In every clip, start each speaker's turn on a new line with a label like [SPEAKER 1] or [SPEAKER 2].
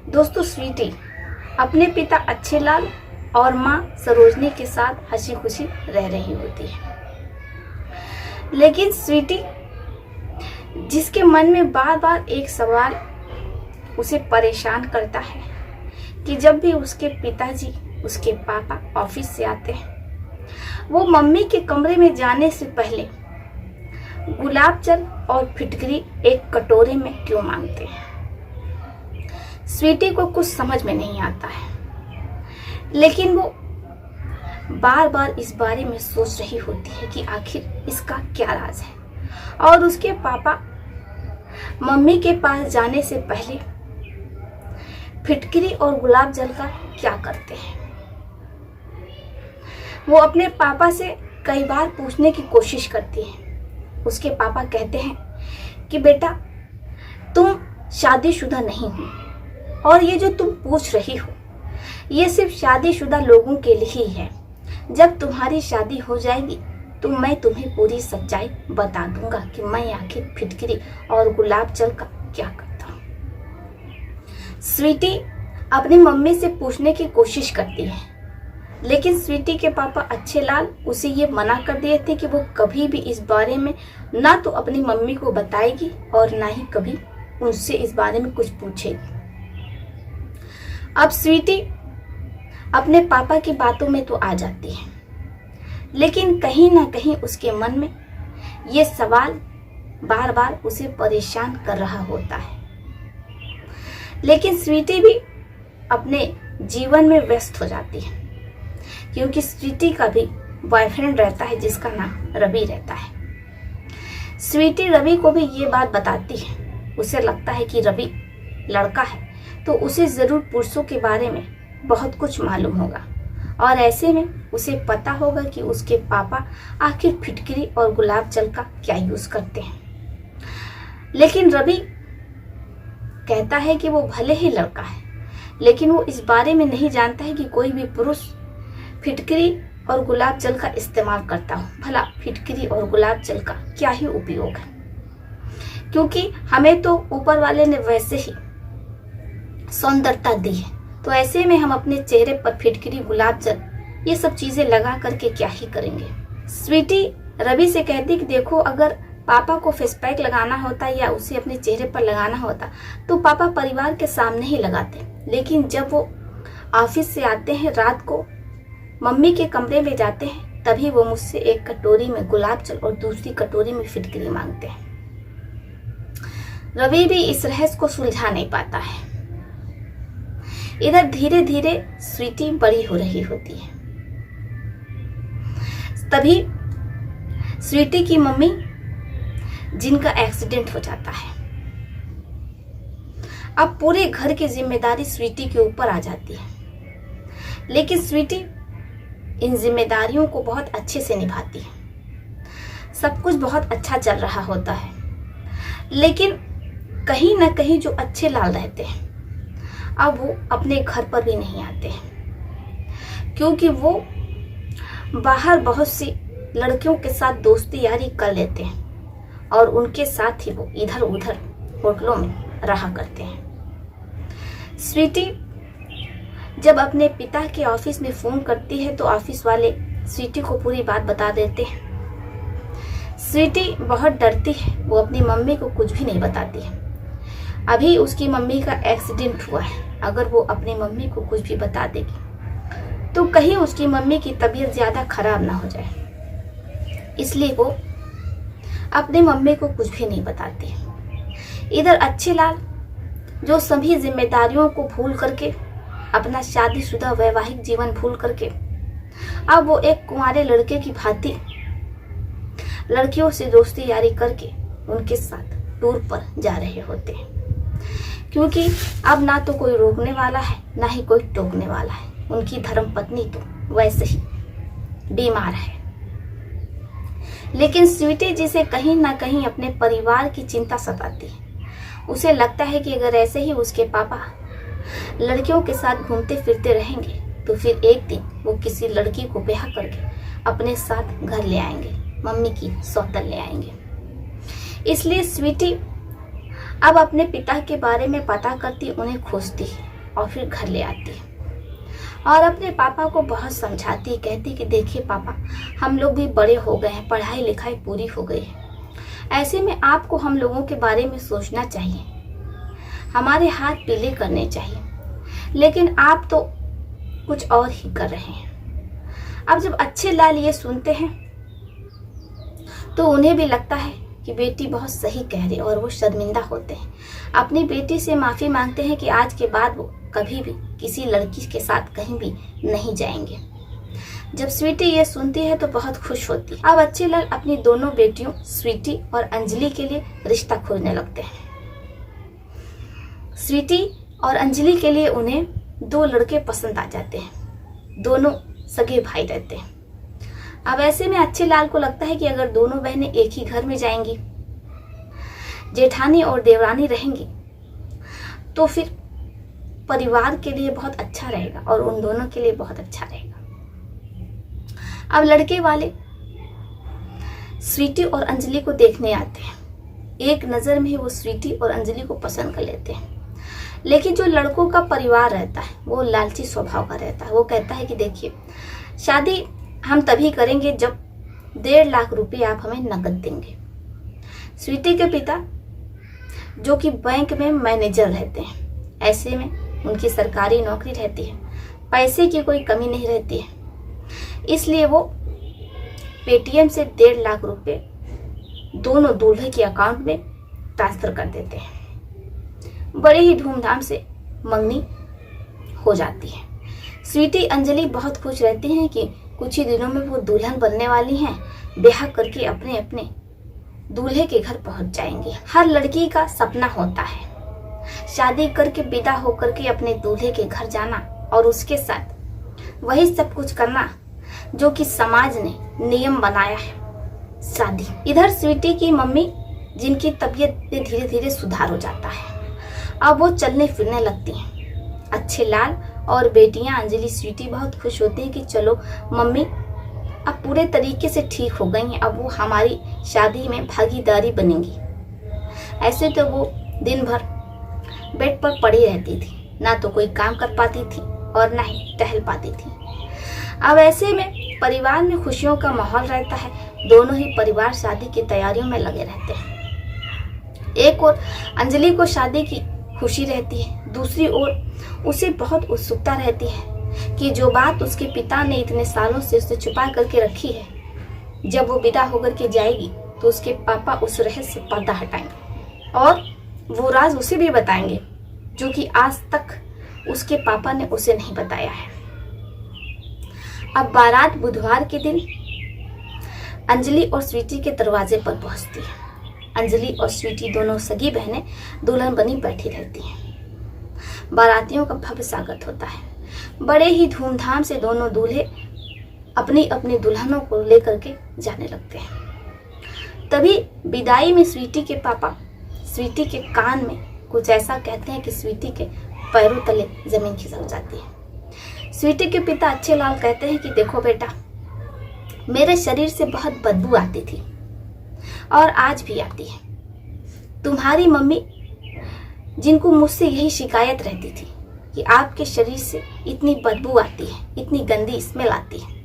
[SPEAKER 1] दोस्तों, स्वीटी अपने पिता अच्छे लाल और माँ सरोजनी के साथ हंसी खुशी रह रही होती है। लेकिन स्वीटी, जिसके मन में बार बार एक सवाल उसे परेशान करता है कि जब भी उसके पिताजी, उसके पापा ऑफिस से आते हैं, वो मम्मी के कमरे में जाने से पहले गुलाब जल और फिटकरी एक कटोरे में क्यों मांगते हैं। स्वीटी को कुछ समझ में नहीं आता है, लेकिन वो बार बार इस बारे में सोच रही होती है कि आखिर इसका क्या राज है। और उसके पापा मम्मी के पास जाने से पहले फिटकरी और गुलाब जल का क्या करते हैं। वो अपने पापा से कई बार पूछने की कोशिश करती है। उसके पापा कहते हैं कि बेटा, तुम शादीशुदा नहीं हो और ये जो तुम पूछ रही हो ये सिर्फ शादीशुदा लोगों के लिए ही है। जब तुम्हारी शादी हो जाएगी तो मैं तुम्हें पूरी सच्चाई बता दूंगा कि मैं आखिर फिटकरी और गुलाब जल का क्या करता हूँ। स्वीटी अपनी मम्मी से पूछने की कोशिश करती है, लेकिन स्वीटी के पापा अच्छे लाल उसे ये मना कर दिए थे कि वो कभी भी इस बारे में ना तो अपनी मम्मी को बताएगी और ना ही कभी उनसे इस बारे में कुछ पूछेगी। अब स्वीटी अपने पापा की बातों में तो आ जाती है, लेकिन कहीं ना कहीं उसके मन में ये सवाल बार बार उसे परेशान कर रहा होता है। लेकिन स्वीटी भी अपने जीवन में व्यस्त हो जाती है, क्योंकि स्वीटी का भी बॉयफ्रेंड रहता है जिसका नाम रवि रहता है। स्वीटी रवि को भी ये बात बताती है। उसे लगता है कि रवि लड़का है तो उसे जरूर पुरुषों के बारे में बहुत कुछ मालूम होगा, और ऐसे में उसे पता होगा कि उसके पापा आखिर फिटकरी और गुलाब जल का क्या यूज करते हैं। लेकिन रवि कहता है कि वो भले ही लड़का है, लेकिन वो इस बारे में नहीं जानता है कि कोई भी पुरुष फिटकरी और गुलाब जल का इस्तेमाल करता हो। भला फिटकरी और गुलाब जल का क्या ही उपयोग है, क्योंकि हमें तो ऊपर वाले ने वैसे ही सौंदर्यता दी है, तो ऐसे में हम अपने चेहरे पर फिटकरी, गुलाब जल ये सब चीजें लगा करके क्या ही करेंगे। स्वीटी रवि से कहती कि देखो, अगर पापा को फेस पैक लगाना होता या उसे अपने चेहरे पर लगाना होता तो पापा परिवार के सामने ही लगाते, लेकिन जब वो ऑफिस से आते हैं रात को, मम्मी के कमरे में जाते हैं, तभी वो मुझसे एक कटोरी में गुलाब जल और दूसरी कटोरी में फिटकरी मांगते हैं। रवि भी इस रहस्य को सुलझा नहीं पाता है। इधर धीरे धीरे स्वीटी बड़ी हो रही होती है। तभी स्वीटी की मम्मी, जिनका एक्सीडेंट हो जाता है, अब पूरे घर की जिम्मेदारी स्वीटी के ऊपर आ जाती है। लेकिन स्वीटी इन जिम्मेदारियों को बहुत अच्छे से निभाती है। सब कुछ बहुत अच्छा चल रहा होता है, लेकिन कहीं ना कहीं जो अच्छे लाल रहते हैं अब वो अपने घर पर भी नहीं आते हैं, क्योंकि वो बाहर बहुत सी लड़कियों के साथ दोस्ती यारी कर लेते हैं और उनके साथ ही वो इधर उधर होटलों में रहा करते हैं। स्वीटी जब अपने पिता के ऑफिस में फोन करती है तो ऑफिस वाले स्वीटी को पूरी बात बता देते हैं। स्वीटी बहुत डरती है, वो अपनी मम्मी को कुछ भी नहीं बताती है। अभी उसकी मम्मी का एक्सीडेंट हुआ है, अगर वो अपनी मम्मी को कुछ भी बता देगी तो कहीं उसकी मम्मी की तबीयत ज्यादा खराब ना हो जाए, इसलिए वो अपनी मम्मी को कुछ भी नहीं बताती। इधर अच्छे लाल, जो सभी जिम्मेदारियों को भूल करके, अपना शादीशुदा वैवाहिक जीवन भूल करके अब वो एक कुंवारे लड़के की भांति लड़कियों से दोस्ती यारी करके उनके साथ टूर पर जा रहे होते हैं, क्योंकि अब ना तो कोई रोकने वाला है ना ही कोई टोकने वाला है। उनकी धर्मपत्नी तो वैसे ही बीमार है। लेकिन स्वीटी, जिसे कहीं ना कहीं अपने परिवार की चिंता सताती है, उसे लगता है कि अगर ऐसे ही उसके पापा लड़कियों के साथ घूमते फिरते रहेंगे तो फिर एक दिन वो किसी लड़की को ब्याह करके अपने साथ घर ले आएंगे, मम्मी की सौतन ले आएंगे। इसलिए स्वीटी अब अपने पिता के बारे में पता करती, उन्हें खोजती है, और फिर घर ले आती है और अपने पापा को बहुत समझाती है, कहती कि देखिए पापा, हम लोग भी बड़े हो गए हैं, पढ़ाई लिखाई पूरी हो गई है, ऐसे में आपको हम लोगों के बारे में सोचना चाहिए, हमारे हाथ पीले करने चाहिए, लेकिन आप तो कुछ और ही कर रहे हैं। अब जब अच्छे लाल ये सुनते हैं तो उन्हें भी लगता है कि बेटी बहुत सही कह रही है और वो शर्मिंदा होते हैं। अपनी बेटी से माफ़ी मांगते हैं कि आज के बाद वो कभी भी किसी लड़की के साथ कहीं भी नहीं जाएंगे। जब स्वीटी ये सुनती है तो बहुत खुश होती है। अब अच्छे लाल अपनी दोनों बेटियों स्वीटी और अंजलि के लिए रिश्ता खोजने लगते हैं। स्वीटी और अंजलि के लिए उन्हें 2 लड़के पसंद आ जाते हैं, दोनों सगे भाई रहते हैं। अब ऐसे में अच्छे लाल को लगता है कि अगर दोनों बहनें एक ही घर में जाएंगी, जेठानी और देवरानी रहेंगी, तो फिर परिवार के लिए बहुत अच्छा रहेगा और उन दोनों के लिए बहुत अच्छा रहेगा। अब लड़के वाले स्वीटी और अंजलि को देखने आते हैं। एक नज़र में ही वो स्वीटी और अंजलि को पसंद कर लेते हैं। लेकिन जो लड़कों का परिवार रहता है वो लालची स्वभाव का रहता है। वो कहता है कि देखिए, शादी हम तभी करेंगे जब 1.5 लाख रुपए आप हमें नकद देंगे। स्वीटी के पिता जो कि बैंक में मैनेजर रहते हैं, ऐसे में उनकी सरकारी नौकरी रहती है, पैसे की कोई कमी नहीं रहती है, इसलिए वो पेटीएम से 1.5 लाख रुपए दोनों दूल्हे के अकाउंट में ट्रांसफर कर देते हैं। बड़े ही धूमधाम से मंगनी हो जाती है। स्वीटी अंजलि बहुत खुश रहती हैं कि कुछ ही दिनों में वो दुल्हन बनने वाली हैं, ब्याह करके अपने अपने दूल्हे के घर पहुंच जाएंगे। हर लड़की का सपना होता है शादी करके विदा होकर के अपने दूल्हे के घर जाना और उसके साथ वही सब कुछ करना जो कि समाज ने नियम बनाया है, शादी। इधर स्वीटी की मम्मी, जिनकी तबीयत में धीरे धीरे सुधार हो जाता है, अब वो चलने फिरने लगती हैं। अच्छे लाल और बेटियां अंजलि स्वीटी बहुत खुश होती हैं कि चलो मम्मी अब पूरे तरीके से ठीक हो गई हैं, अब वो हमारी शादी में भागीदारी बनेंगी। ऐसे तो वो दिन भर बेड पर पड़ी रहती थी, ना तो कोई काम कर पाती थी और ना ही टहल पाती थी। अब ऐसे में परिवार में खुशियों का माहौल रहता है। दोनों ही परिवार शादी की तैयारियों में लगे रहते हैं। एक ओर अंजलि को शादी की खुशी रहती है, दूसरी ओर उसे बहुत उत्सुकता रहती है कि जो बात उसके पिता ने इतने सालों से उसे छुपा करके रखी है, जब वो विदा होकर के जाएगी तो उसके पापा उस रहस्य से पर्दा हटाएंगे और वो राज उसे भी बताएंगे जो कि आज तक उसके पापा ने उसे नहीं बताया है। अब बारात बुधवार के दिन अंजलि और स्वीटी के दरवाजे पर पहुंचती है। अंजलि और स्वीटी दोनों सगी बहनें दुल्हन बनी बैठी रहती हैं। बारातियों का भव्य स्वागत होता है। बड़े ही धूमधाम से दोनों दूल्हे अपनी अपनी दुल्हनों को लेकर के जाने लगते हैं। तभी विदाई में स्वीटी के पापा स्वीटी के कान में कुछ ऐसा कहते हैं कि स्वीटी के पैरों तले जमीन खिसक जाती है। स्वीटी के पिता अच्छे लाल कहते हैं कि देखो बेटा, मेरे शरीर से बहुत बदबू आती थी और आज भी आती है। तुम्हारी मम्मी, जिनको मुझसे यही शिकायत रहती थी कि आपके शरीर से इतनी बदबू आती है, इतनी गंदी स्मेल आती है,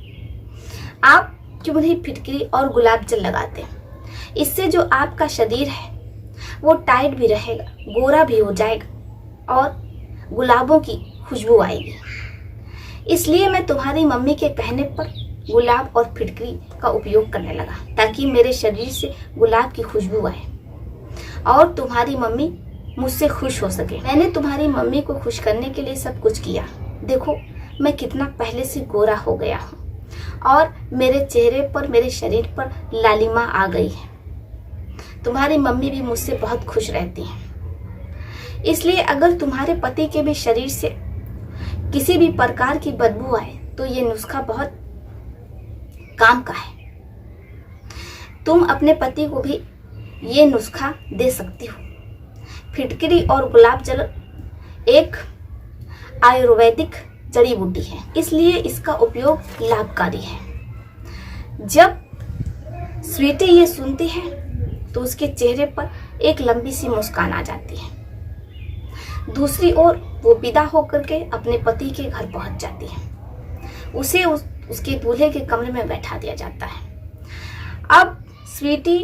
[SPEAKER 1] आप क्यों नहीं फिटकरी और गुलाब जल लगाते हैं? इससे जो आपका शरीर है वो टाइट भी रहेगा, गोरा भी हो जाएगा और गुलाबों की खुशबू आएगी। इसलिए मैं तुम्हारी मम्मी के कहने पर गुलाब और फिटकरी का उपयोग करने लगा ताकि मेरे शरीर से गुलाब की खुशबू आए और तुम्हारी मम्मी मुझसे खुश हो सके। मैंने तुम्हारी मम्मी को खुश करने के लिए सब कुछ किया। देखो मैं कितना पहले से गोरा हो गया हूँ और मेरे चेहरे पर, मेरे शरीर पर लालिमा आ गई है। तुम्हारी मम्मी भी मुझसे बहुत खुश रहती हैं। इसलिए अगर तुम्हारे पति के भी शरीर से किसी भी प्रकार की बदबू आए तो ये नुस्खा बहुत काम का है। तुम अपने पति को भी ये नुस्खा दे सकती हो। फिटकरी और गुलाब जल एक आयुर्वेदिक जड़ी बूटी है, इसलिए इसका उपयोग लाभकारी है। जब स्वीटी ये सुनती है तो उसके चेहरे पर एक लंबी सी मुस्कान आ जाती है। दूसरी ओर वो विदा होकर के अपने पति के घर पहुंच जाती है। उसे उसके दूल्हे के कमरे में बैठा दिया जाता है। अब स्वीटी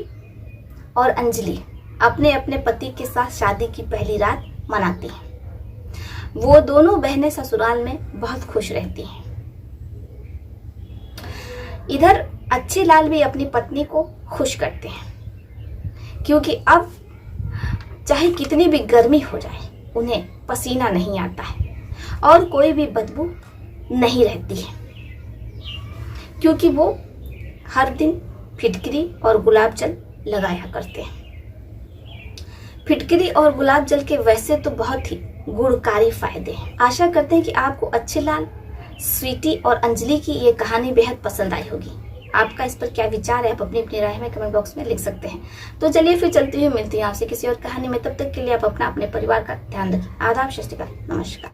[SPEAKER 1] और अंजलि अपने अपने पति के साथ शादी की पहली रात मनाती हैं। वो दोनों बहनें ससुराल में बहुत खुश रहती हैं। इधर अच्छे लाल भी अपनी पत्नी को खुश करते हैं, क्योंकि अब चाहे कितनी भी गर्मी हो जाए उन्हें पसीना नहीं आता है और कोई भी बदबू नहीं रहती है, क्योंकि वो हर दिन फिटकरी और गुलाब जल लगाया करते हैं। फिटकरी और गुलाब जल के वैसे तो बहुत ही गुणकारी फायदे हैं। आशा करते हैं कि आपको अच्छे लाल, स्वीटी और अंजलि की ये कहानी बेहद पसंद आई होगी। आपका इस पर क्या विचार है, आप अपनी अपनी राय में कमेंट बॉक्स में लिख सकते हैं। तो चलिए फिर चलती हुई मिलती हूँ आपसे किसी और कहानी में। तब तक के लिए आप अपने परिवार का ध्यान रखें। आदाब, सत श्री अकाल, नमस्कार।